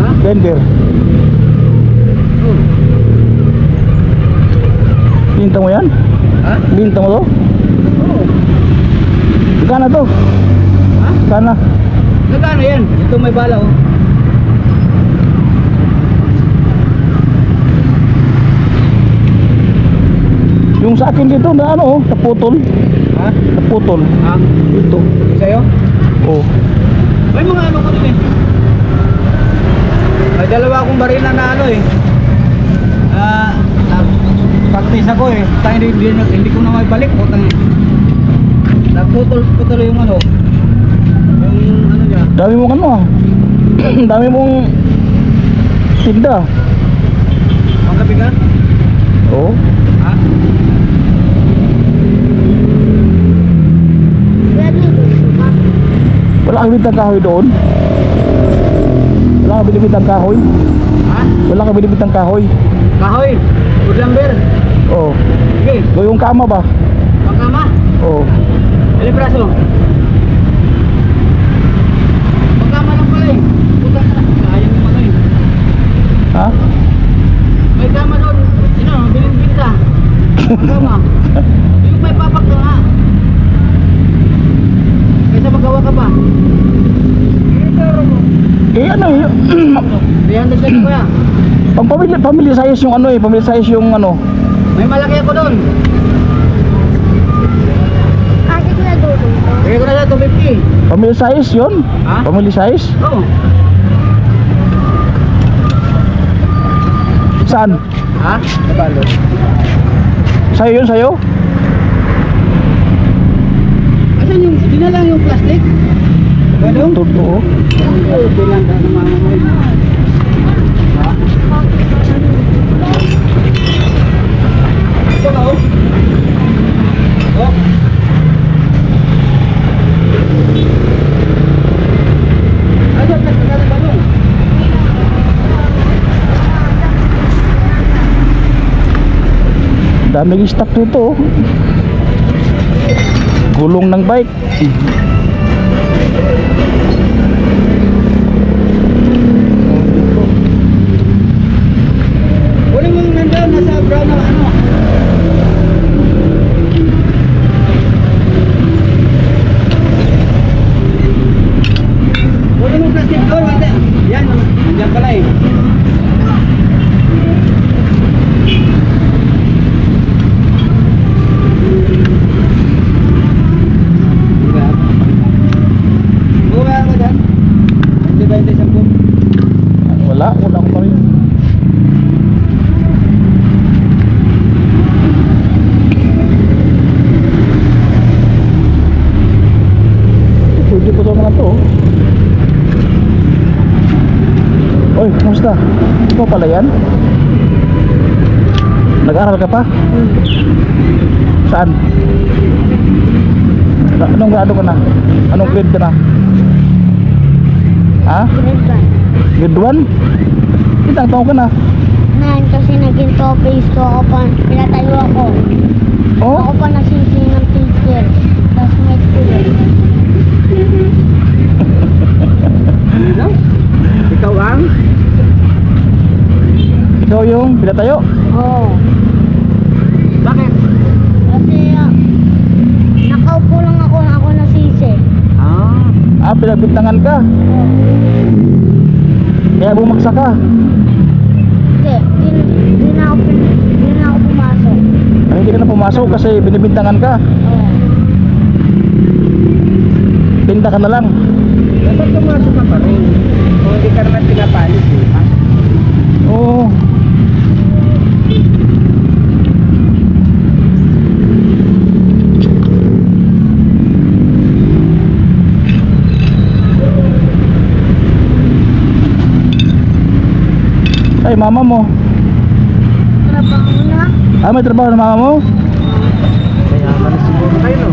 Ha? Blender. Oh. Binta mo yan? Ha? Binta mo to? Oo. Magkano to? Ha? Magkano? Nagkano yan? Ito may bala oh. Yung sa akin dito na ano oh, naputol. Ha? Naputol. Ha? Ito. Sa'yo? Oh. May mga ano ko din eh. May dalawa akong barila na ano eh. Practice ako eh. Tayo hindi ko na may balik. Putang nagputol yung ano. Yung ano niya. Dami mong ano ah. Dami mong tinda. Panggabi ka? Oo. Ha? Wala kang binibintang kahoy doon? Wala kang binibintang kahoy? Ha? Wala kang binibintang kahoy? Kahoy! Good lumber! Oo. Sige, Yung kama ba? pangkama! Oo. Ilang braso? Pangkama lang pala eh. Putang na. Kaya mo ano eh. Ha? May kama doon. Sino? Biling binta. Pangkama. Yung may papak na nga. Kaysa magawa ka pa. Eh ano yun? 300 lang kuya. Pang family size yung ano eh. Family size yung ano. May malaki ako doon. Kasi ko na doon. Bigay ko na sa 250. Family size yun? Ha? Family size? Oo. Saan? Ha? Nabalo. Sa'yo yun sa'yo? Asan yung, di na lang yung plastic? Badong? Totoo. Oo, bilang ka ng mga mo. Ha? Ito na oh. Oh. Ano, plastic ka ng badong? Daming stock nito oh. Gulong ng bike. Kunin mo yung nandoon, nasa brown na ano. Kunin mo yung plastic doon, wala. Yan, nandiyan pala eh. Buka ka dyan? 20-10. Wala ko pa rin. Pwede po ito mga to. Oy, kumusta? Ikaw pala yan? Nag-aral ka pa? Saan? Anong grado ka na? Anong grade ka na? Ha? Grade 1? Kitang taon ka na? Nan, kasi naging top-face ko ako pa. Pinatayo ako. Oh? Ako pa nasising ng teacher. Tapos may tuloy. Ano? Ikaw ang? Ikaw yung pinatayo? Oo. Bakit? Kasi nakaupo lang ako nasisi. Ah. Pinagbintangan ka? Oo. Kaya bumaksa ka? Hindi, di na ako pumasok. Ay, hindi ka na pumasok kasi binibintangan ka? Oo. Tinda ka na lang? Dapat pumasok ka pa rin. Kung hindi ka naman pinapalis eh. Ha? Oo. Ay, mama mo. Trabaho na. May trabaho na mama mo? Kaya man siguro kayo no.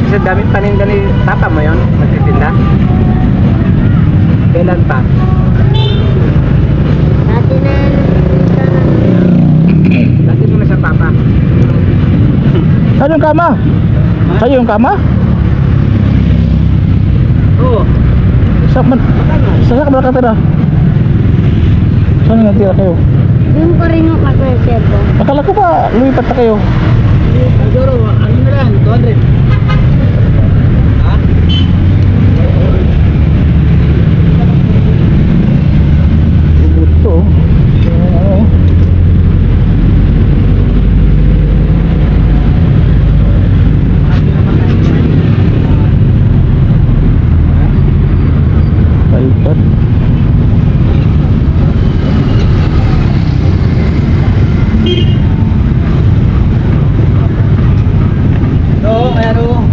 Kasi daming paninda ni Papa mo yun, nagtitinda. Kailan pa? Dati na Dati mo na sa Papa. Saan yung kama? Sa'yo yung kama? Oo. Saan ka ba nakatira? Saan nga tira kayo? Yung pa rin yung kakonsepo. Akala ko ba lumipat na kayo? Siguro, ano na lang, 200. Ha? Ito. Ano? Lipat. Oo, kaya ro.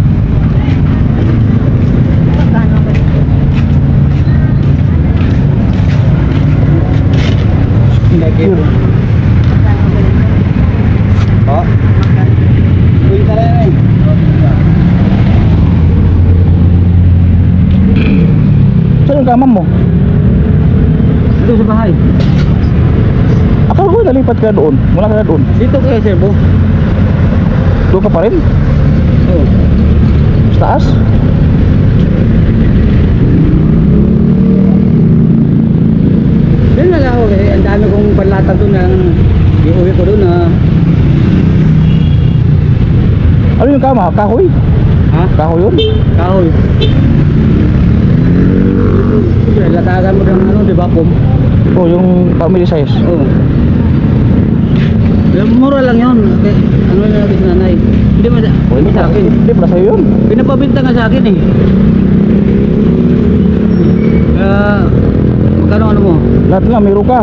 Magkano ba? Secure. Magkano ba? Oo. Uy, tara na eh. Saan yung kama mo? Dito sa bahay. Akala ko nalipat ka doon. Wala ka na doon. Dito kayo, sir, bo. Doon ka pa rin? Oo. Sa taas? Doon na lang ako eh. Ang dami kong panlatag doon ng iuwi ko doon na. Ano yung kama? Kahoy? Ha? Kahoy yun? Kahoy. Sige, latagan mo ng ano, di ba, pum? Oh, yung family size. Oo. Mura lang yun. Okay. Ano na natin sa nanay? Hindi mo hindi sa akin. Hindi pala sa'yo yun. Pinapabinta nga sa akin eh. Kaya, magkano ano mo? Lahat lang, meron ka.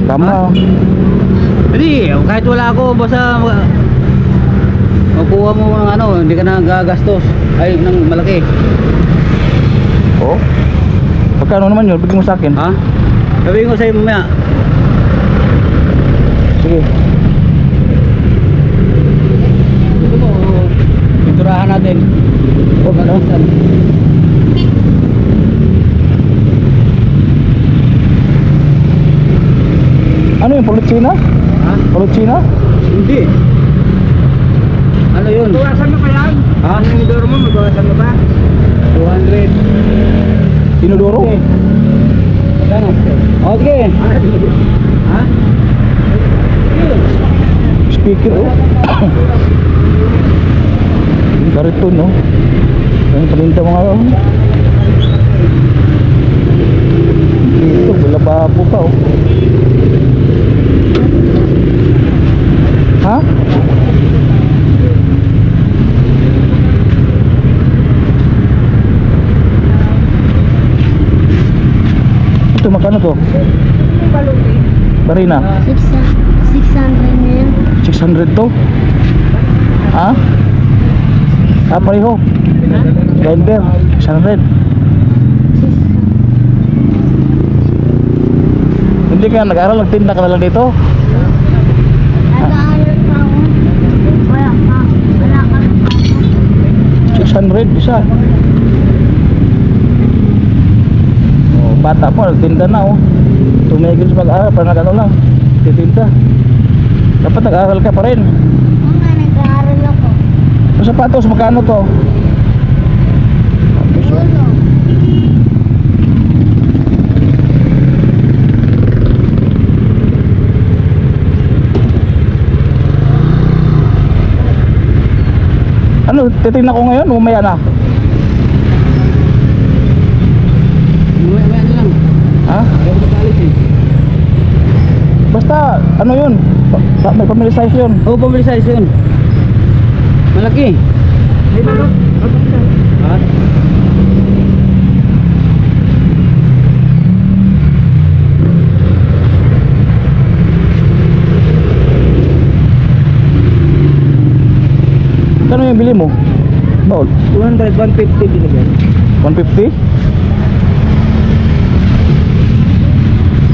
Kama. Hindi, kahit wala ako, basta makuha mo ng ano, hindi ka na gagastos. Ay, ng malaki. Oh. Pagkano naman yun? Bigyan mo sa akin. Ha? Sabihin ko sa'yo mamaya. Sige. Gusto mo, pinturahan natin. Oh, ano? Ano yung Polutsina? Ha? Polutsina? Hindi. Ano yun? Bawasan mo pa yan? Ha? Ang inidoro mo, magbawasan mo ba? 200. Inodoro? Ano? O, sige. Ha? Speaker, oh. Kariton, no? Ang palinta mga ano. Dito, wala babo pa, oh. Ha? Ito, magkano to? Barina? 600 na yan. 600 to? Ha? Ah, pareho. Grinder, 600. Hindi ka nag-aaral, nagtinda ka na lang dito? Nag-aaral pa ako. Wala ka. Wala ka. 600 isa. Oh, bata mo, nagtinda na, oh. Tumigil sa pag-aaral, parang nag-ano lang, titinda. Dapat nag-aaral ka pa rin. Oo nga, nag-aaral ako. Yung sapatos, magkano to? Ulo. Ano, titignan ko ngayon, umaya na. Mamaya na lang. Ha? Ayaw ko galit eh. Basta, ano yun? May family size yun. Oo, pabili size yun. Malaki. May balot. Balot ka. Ha? Kano yung bili mo? Baul? 200, 150 binigay. 150?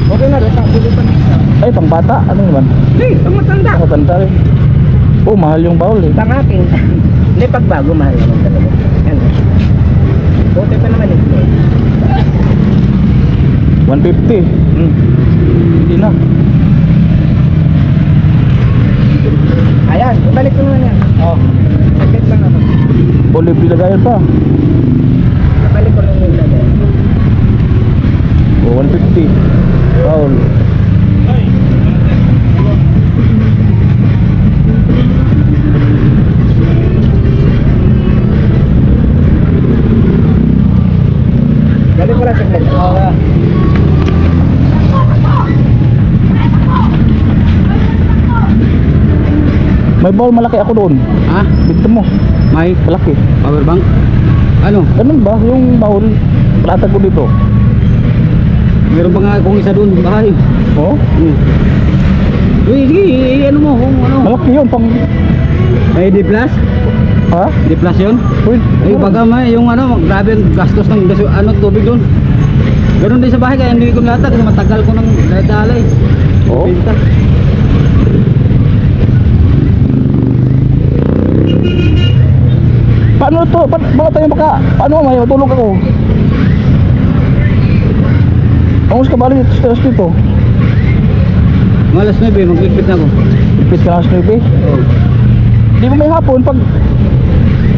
Okay na, rata. Bili pa na isa. Ay, pang bata. Ano naman? Hey, pang matanda. Ako tanda rin. Oh, mahal yung baul eh. Pang akin. Hindi, pagbago, mahal naman talaga. Yan. Bote pa naman ito. 150. Hindi na. Ayan, ibalik ko naman yan. Oh. Saglit lang ako. Olive nilagayan pa. Ibalik ko lang yung lagay. Oh, 150. Baul. May bowl malaki ako doon. Ha? Bigto mo. May Malaki. power bank? Ano? Ganun ba? Yung bowl. Palatag ko dito. Meron pa nga akong isa doon, bahay. Oh? Uy, sige, ano mo, kung ano. Malaki yun. Pang... May D+? Ha? D+ yun? Uy. Ay, pagka may yung ano, grabe ang gastos ng tubig doon. Ganun din sa bahay, kaya hindi ko nilata kasi matagal ko nang dala eh. Oo. Benta. Paano to? Paano tayo paano may matulog ako? Angus ka bali dito sa dito? Mga alas 9, magligpit na ako. Ipis ka ng snowy. Oo. Di ba may hapon? Pag...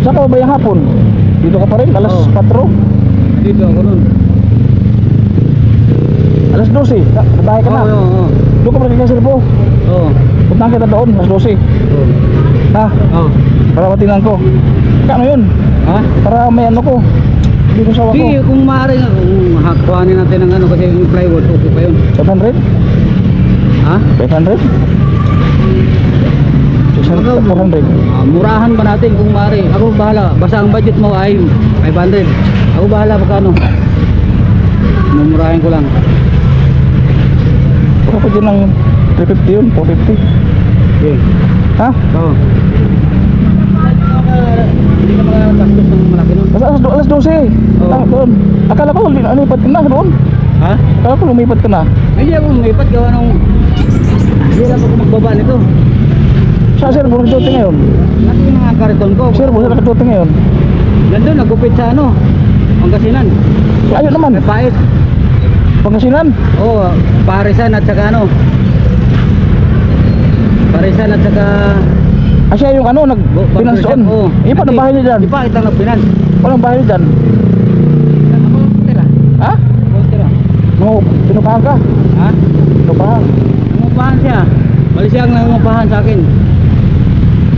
Saan ka ba yung hapon? Dito ka pa rin? Alas Oo. 4? Dito ako nun. Alas 12? Nabahay ka na? Oo. Doon ka pa rin sa Cebu? Oo. Puntahan kita doon, alas 12. Oo. Ha? Oo. Para matingnan ko. Kano yun? Ha? Para may ano ko. Hindi ko sawa ko. Di, kung maaari nga, kung hakuhanin natin ng ano kasi yung plywood, okay pa yun. 500? Ha? 500? 600? 400? Murahan ba natin kung maaari? Ako bahala. Basta ang budget mo ay 500. Ako bahala pagkano. Mumurahin ko lang. Baka pwede ng 350 yun, 450. Okay. Ha? Oo. Hindi ka makagastos ng malaki nun. Basta alas 12. Oo. Doon. Akala ko lumipat ka na doon. Ha? Akala ko lumipat ka na. Hindi ako lumipat gawa nung hirap ako magbaba nito. Sa sir, buong duty ngayon. Natin yung mga kariton ko. Sir, buong duty ngayon. Nandun, nagupit sa ano, Pangasinan. Ayun naman. May pait. Pangasinan. Oo, Parisan at saka ano. Parisan at saka Siya yung ano, nag-finance doon. Oo. Eh, paano bahay niya dyan? Di pa kitang nag-finance. Paano bahay niya dyan? Ako lang tira. Ha? Ako tira. No, pinupahan ka? Ha? Pinupahan. Nangupahan siya. Bali siya ang nangupahan sa akin.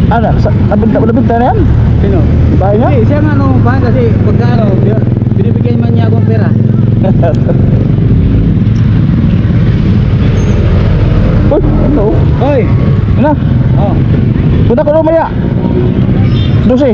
Ano, nabinta na yan? Sino? Bahay niya? Hindi, siya nga nangupahan kasi pagka ano, binibigyan man niya akong pera. Uy, ano? Hoy! Ano? Oh. Punta ko lumaya. 12.